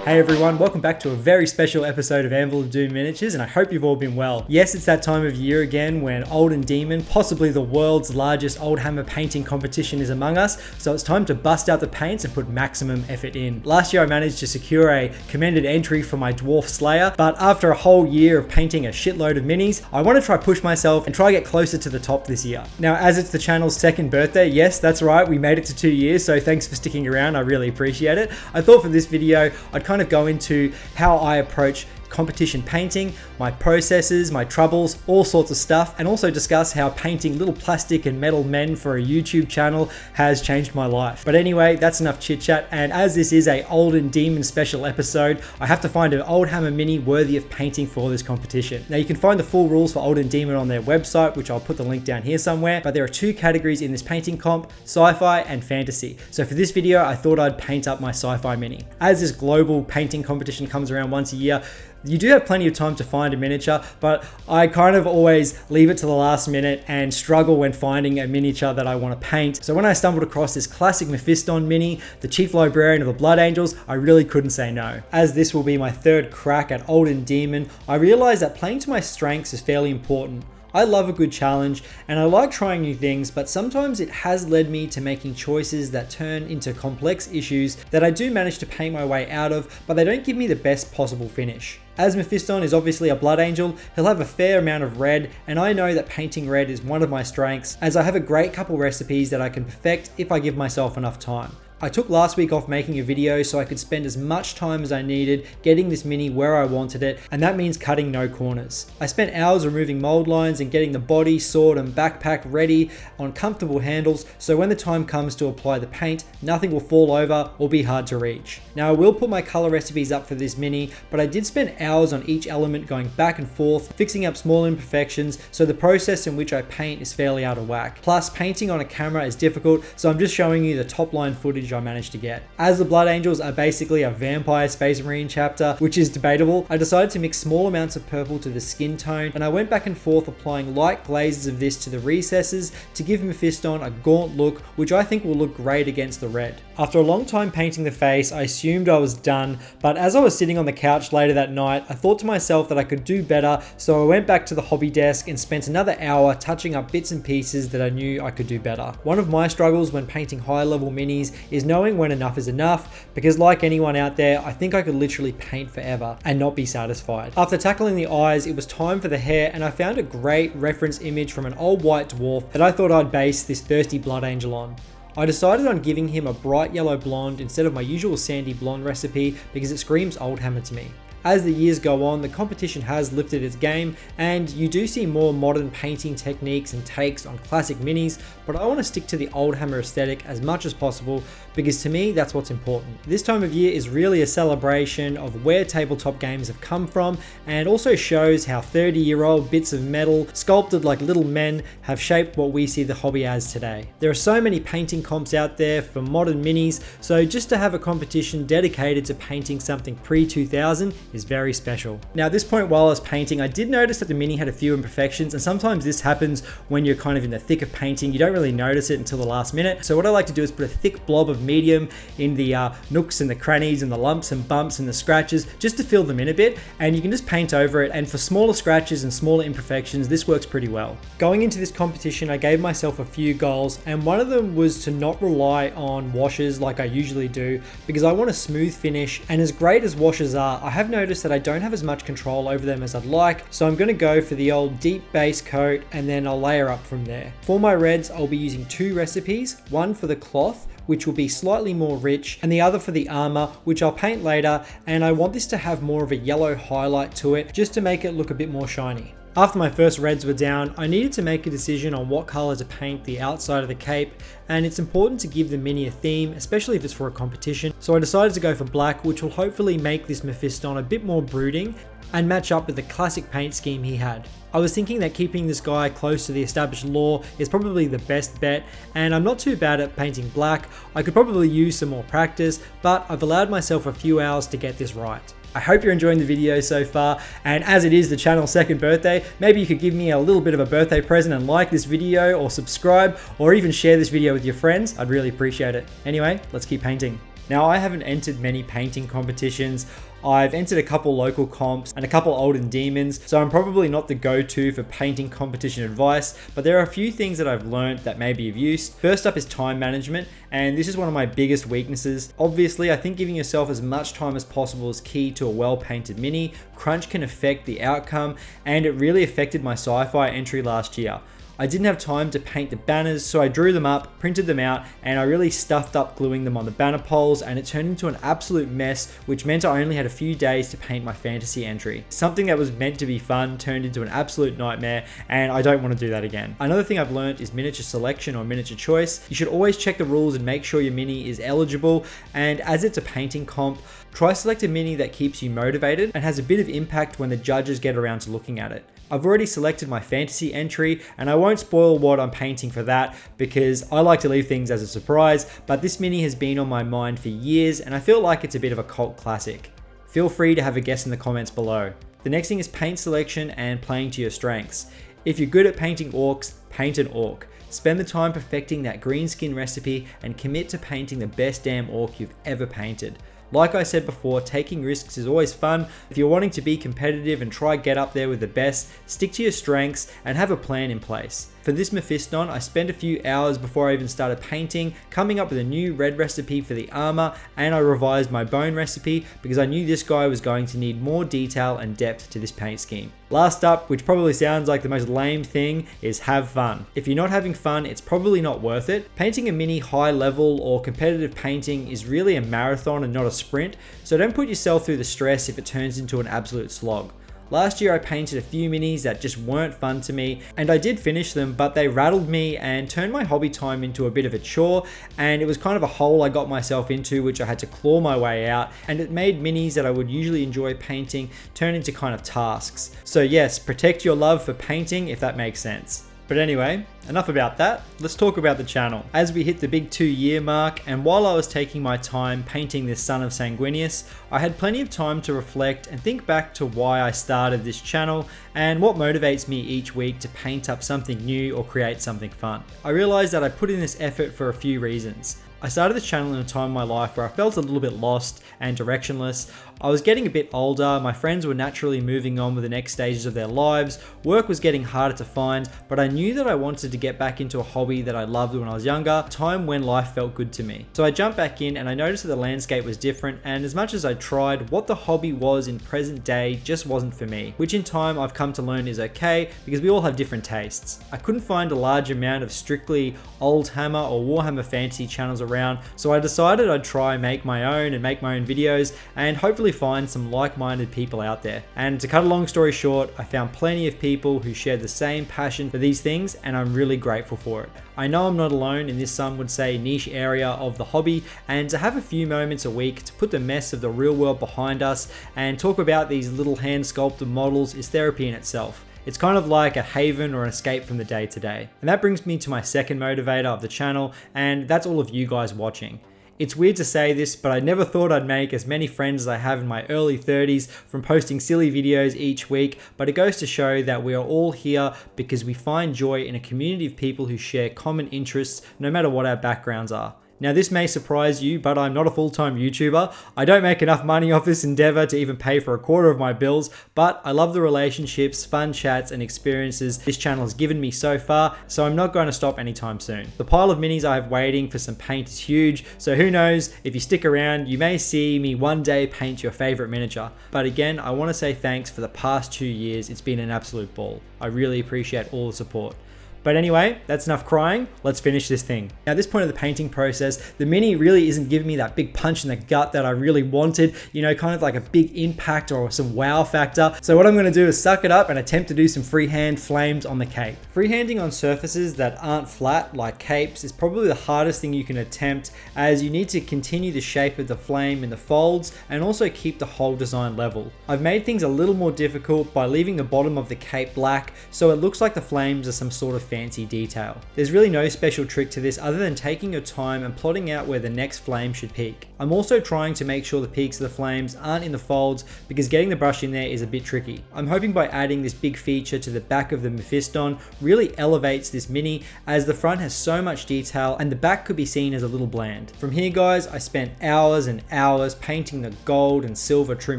Hey everyone, welcome back to a very special episode of Anvil of Doom Miniatures, and I hope you've all been well. Yes, it's that time of year again when Olden Demon, possibly the world's largest Oldhammer painting competition, is among us, so it's time to bust out the paints and put maximum effort in. Last year I managed to secure a commended entry for my Dwarf Slayer, but after a whole year of painting a shitload of minis, I want to try push myself and try get closer to the top this year. Now, as it's the channel's second birthday, yes, that's right, we made it to 2 years, so thanks for sticking around, I really appreciate it. I thought for this video, I'd kind of go into how I approach competition painting, my processes, my troubles, all sorts of stuff, and also discuss how painting little plastic and metal men for a YouTube channel has changed my life. But anyway, that's enough chit chat, and as this is a Olden Demon special episode, I have to find an Oldhammer mini worthy of painting for this competition. Now you can find the full rules for Olden Demon on their website, which I'll put the link down here somewhere, but there are two categories in this painting comp, sci-fi and fantasy. So for this video, I thought I'd paint up my sci-fi mini. As this global painting competition comes around once a year, you do have plenty of time to find a miniature, but I kind of always leave it to the last minute and struggle when finding a miniature that I want to paint. So when I stumbled across this classic Mephiston mini, the Chief Librarian of the Blood Angels, I really couldn't say no. As this will be my third crack at Olden Demon, I realized that playing to my strengths is fairly important. I love a good challenge and I like trying new things, but sometimes it has led me to making choices that turn into complex issues that I do manage to paint my way out of, but they don't give me the best possible finish. As Mephiston is obviously a blood angel, he'll have a fair amount of red, and I know that painting red is one of my strengths, as I have a great couple recipes that I can perfect if I give myself enough time. I took last week off making a video so I could spend as much time as I needed getting this mini where I wanted it, and that means cutting no corners. I spent hours removing mold lines and getting the body, sword and backpack ready on comfortable handles, so when the time comes to apply the paint, nothing will fall over or be hard to reach. Now I will put my color recipes up for this mini, but I did spend hours on each element going back and forth, fixing up small imperfections, so the process in which I paint is fairly out of whack. Plus, painting on a camera is difficult, so I'm just showing you the top line footage I managed to get. As the Blood Angels are basically a vampire space marine chapter, which is debatable, I decided to mix small amounts of purple to the skin tone, and I went back and forth applying light glazes of this to the recesses to give Mephiston a gaunt look, which I think will look great against the red. After a long time painting the face, I assumed I was done, but as I was sitting on the couch later that night, I thought to myself that I could do better, so I went back to the hobby desk and spent another hour touching up bits and pieces that I knew I could do better. One of my struggles when painting high level minis is knowing when enough is enough, because like anyone out there, I think I could literally paint forever and not be satisfied. After tackling the eyes, it was time for the hair, and I found a great reference image from an old white dwarf that I thought I'd base this thirsty blood angel on. I decided on giving him a bright yellow blonde instead of my usual sandy blonde recipe because it screams Oldhammer to me. As the years go on, the competition has lifted its game, and you do see more modern painting techniques and takes on classic minis, but I want to stick to the Oldhammer aesthetic as much as possible because to me that's what's important. This time of year is really a celebration of where tabletop games have come from, and also shows how 30-year-old bits of metal sculpted like little men have shaped what we see the hobby as today. There are so many painting comps out there for modern minis, so just to have a competition dedicated to painting something pre-2000 is very special. Now at this point while I was painting, I did notice that the mini had a few imperfections, and sometimes this happens when you're kind of in the thick of painting. You don't really notice it until the last minute. So what I like to do is put a thick blob of medium in the nooks and the crannies and the lumps and bumps and the scratches just to fill them in a bit, and you can just paint over it, and for smaller scratches and smaller imperfections this works pretty well. Going into this competition I gave myself a few goals, and one of them was to not rely on washes like I usually do because I want a smooth finish, and as great as washes are, I have noticed that I don't have as much control over them as I'd like, so I'm going to go for the old deep base coat and then I'll layer up from there. For my reds I'll be using two recipes, one for the cloth which will be slightly more rich, and the other for the armor, which I'll paint later, and I want this to have more of a yellow highlight to it just to make it look a bit more shiny. After my first reds were down, I needed to make a decision on what color to paint the outside of the cape, and it's important to give the mini a theme, especially if it's for a competition. So I decided to go for black, which will hopefully make this Mephiston a bit more brooding and match up with the classic paint scheme he had. I was thinking that keeping this guy close to the established lore is probably the best bet, and I'm not too bad at painting black. I could probably use some more practice, but I've allowed myself a few hours to get this right. I hope you're enjoying the video so far, and as it is the channel's second birthday, maybe you could give me a little bit of a birthday present and like this video or subscribe or even share this video with your friends. I'd really appreciate it. Anyway, let's keep painting. Now, I haven't entered many painting competitions. I've entered a couple local comps and a couple Olden Demons, so I'm probably not the go-to for painting competition advice, but there are a few things that I've learned that may be of use. First up is time management, and this is one of my biggest weaknesses. Obviously, I think giving yourself as much time as possible is key to a well-painted mini. Crunch can affect the outcome, and it really affected my sci-fi entry last year. I didn't have time to paint the banners, so I drew them up, printed them out, and I really stuffed up gluing them on the banner poles, and it turned into an absolute mess, which meant I only had a few days to paint my fantasy entry. Something that was meant to be fun turned into an absolute nightmare, and I don't want to do that again. Another thing I've learned is miniature selection or miniature choice. You should always check the rules and make sure your mini is eligible, and as it's a painting comp, try select a mini that keeps you motivated and has a bit of impact when the judges get around to looking at it. I've already selected my fantasy entry, and I won't spoil what I'm painting for that because I like to leave things as a surprise, but this mini has been on my mind for years and I feel like it's a bit of a cult classic. Feel free to have a guess in the comments below. The next thing is paint selection and playing to your strengths. If you're good at painting orcs, paint an orc. Spend the time perfecting that green skin recipe and commit to painting the best damn orc you've ever painted. Like I said before, taking risks is always fun. If you're wanting to be competitive and try get up there with the best, stick to your strengths and have a plan in place. For this Mephiston, I spent a few hours before I even started painting, coming up with a new red recipe for the armor, and I revised my bone recipe because I knew this guy was going to need more detail and depth to this paint scheme. Last up, which probably sounds like the most lame thing, is have fun. If you're not having fun, it's probably not worth it. Painting a mini high level or competitive painting is really a marathon and not a sprint, so don't put yourself through the stress if it turns into an absolute slog. Last year I painted a few minis that just weren't fun to me, and I did finish them, but they rattled me and turned my hobby time into a bit of a chore, and it was kind of a hole I got myself into which I had to claw my way out, and it made minis that I would usually enjoy painting turn into kind of tasks. So yes, protect your love for painting if that makes sense. But anyway, enough about that, let's talk about the channel. As we hit the big 2-year mark, and while I was taking my time painting this Son of Sanguinius, I had plenty of time to reflect and think back to why I started this channel and what motivates me each week to paint up something new or create something fun. I realized that I put in this effort for a few reasons. I started this channel in a time in my life where I felt a little bit lost and directionless. I was getting a bit older, my friends were naturally moving on with the next stages of their lives, work was getting harder to find, but I knew that I wanted to get back into a hobby that I loved when I was younger, a time when life felt good to me. So I jumped back in and I noticed that the landscape was different, and as much as I tried, what the hobby was in present day just wasn't for me, which in time I've come to learn is okay because we all have different tastes. I couldn't find a large amount of strictly Oldhammer or Warhammer fantasy channels around, so I decided I'd try make my own and make my own videos and hopefully find some like-minded people out there. And to cut a long story short, I found plenty of people who shared the same passion for these things, and I'm really grateful for it. I know I'm not alone in this, some would say, niche area of the hobby, and to have a few moments a week to put the mess of the real world behind us and talk about these little hand sculpted models is therapy in itself. It's kind of like a haven or an escape from the day-to-day. And that brings me to my second motivator of the channel, and that's all of you guys watching. It's weird to say this, but I never thought I'd make as many friends as I have in my early 30s from posting silly videos each week, but it goes to show that we are all here because we find joy in a community of people who share common interests, no matter what our backgrounds are. Now this may surprise you, but I'm not a full-time YouTuber. I don't make enough money off this endeavor to even pay for a quarter of my bills, but I love the relationships, fun chats, and experiences this channel has given me so far, so I'm not going to stop anytime soon. The pile of minis I have waiting for some paint is huge, so who knows, if you stick around, you may see me one day paint your favorite miniature. But again, I want to say thanks for the past 2 years. It's been an absolute ball. I really appreciate all the support. But anyway, that's enough crying, let's finish this thing. Now at this point of the painting process, the mini really isn't giving me that big punch in the gut that I really wanted, you know, kind of like a big impact or some wow factor. So what I'm gonna do is suck it up and attempt to do some freehand flames on the cape. Freehanding on surfaces that aren't flat, like capes, is probably the hardest thing you can attempt, as you need to continue the shape of the flame in the folds and also keep the whole design level. I've made things a little more difficult by leaving the bottom of the cape black, so it looks like the flames are some sort of fancy detail. There's really no special trick to this other than taking your time and plotting out where the next flame should peak. I'm also trying to make sure the peaks of the flames aren't in the folds because getting the brush in there is a bit tricky. I'm hoping by adding this big feature to the back of the Mephiston really elevates this mini, as the front has so much detail and the back could be seen as a little bland. From here guys, I spent hours and hours painting the gold and silver true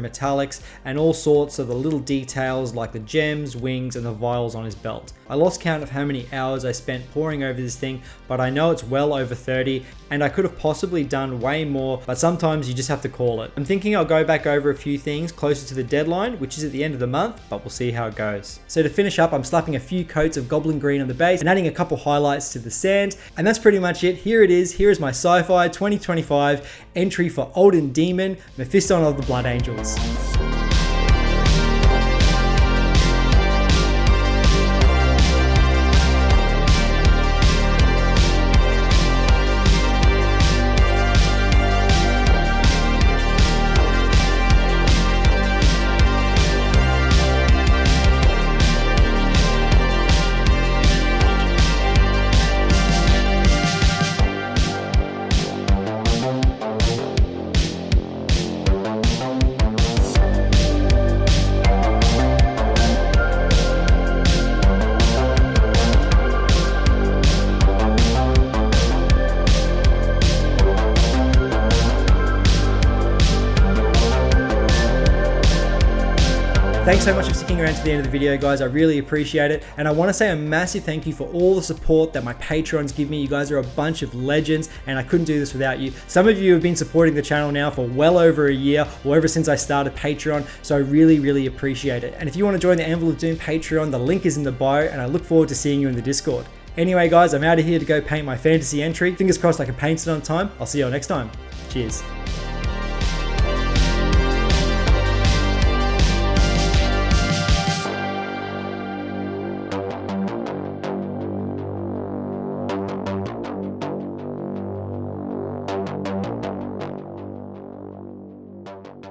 metallics and all sorts of the little details like the gems, wings and the vials on his belt. I lost count of how many hours I spent poring over this thing, but I know it's well over 30 and I could have possibly done way more, but sometimes you just have to call it. I'm thinking I'll go back over a few things closer to the deadline, which is at the end of the month, but we'll see how it goes. So to finish up, I'm slapping a few coats of goblin green on the base and adding a couple highlights to the sand, and that's pretty much it. Here it is. Here is my Sci-Fi 2025 entry for Olden Demon, Mephiston of the Blood Angels. Thanks so much for sticking around to the end of the video, guys. I really appreciate it. And I want to say a massive thank you for all the support that my Patrons give me. You guys are a bunch of legends and I couldn't do this without you. Some of you have been supporting the channel now for well over a year or ever since I started Patreon. So I really, really appreciate it. And if you want to join the Anvil of Doom Patreon, the link is in the bio and I look forward to seeing you in the Discord. Anyway, guys, I'm out of here to go paint my fantasy entry. Fingers crossed I can paint it on time. I'll see you all next time. Cheers.